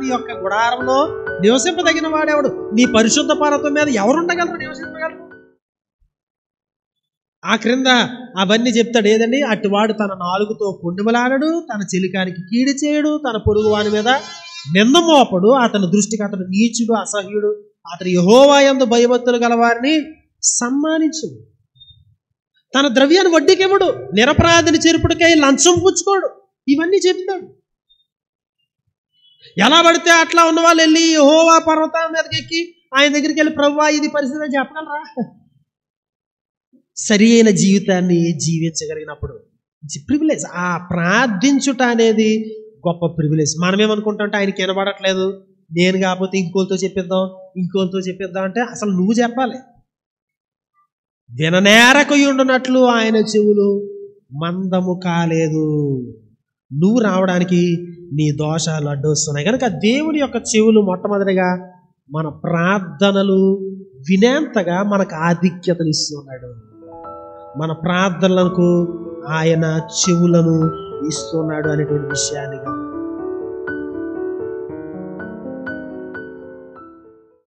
నీ యొక్క గుడారంలో నివసింపదగిన వాడెవడు? నీ పరిశుద్ధ పర్వతం మీద ఎవరుండగలరు, నివసించగలరు? ఆ క్రింద అవన్నీ చెప్తాడు. ఏదండి? అటువాడు తన నాలుగుతో కొండెమలాడడు, తన చెలికానికి కీడి చేయడు, తన పొరుగు వాని మీద నింద మోపడు, అతని దృష్టికి అతడు నీచుడు, అసహ్యుడు, అతడు యెహోవా యందు భయభక్తులు గలవారిని సన్మానించుడు, తన ద్రవ్యాన్ని వడ్డీకివ్వడు, నిరపరాధిని చెరుపుడికై లంచం పుచ్చుకోడు. ఇవన్నీ చెప్తాడు. ఎలా పడితే అట్లా ఉన్న వాళ్ళు వెళ్ళి యెహోవా పర్వతం మీదకి ఎక్కి ఆయన దగ్గరికి వెళ్ళి ప్రభువా ఇది పరిస్థితి అని చెప్పగలరా? సరి అయిన జీవితాన్ని జీవించగలిగినప్పుడు ప్రివిలేజ్. ఆ ప్రార్థించుట అనేది గొప్ప ప్రివిలేజ్. మనమేమనుకుంటామంటే ఆయనకి వినబడట్లేదు, నేను కాకపోతే ఇంకోరితో చెప్పిద్దాం అంటే అసలు నువ్వు చెప్పాలి. విననేరకొయ్యుండునట్లు ఆయన చెవులు మందము కాలేదు. నువ్వు రావడానికి నీ దోషాలు అడ్డొస్తున్నాయి కనుక దేవుని యొక్క చెవులు మొట్టమొదటిగా మన ప్రార్థనలు వినేంతగా మనకు ఆధిక్యతలు ఇస్తున్నాడు. మన ప్రార్థనలకు ఆయన చెవులను ఇస్తున్నాడు అనేటువంటి విషయాన్ని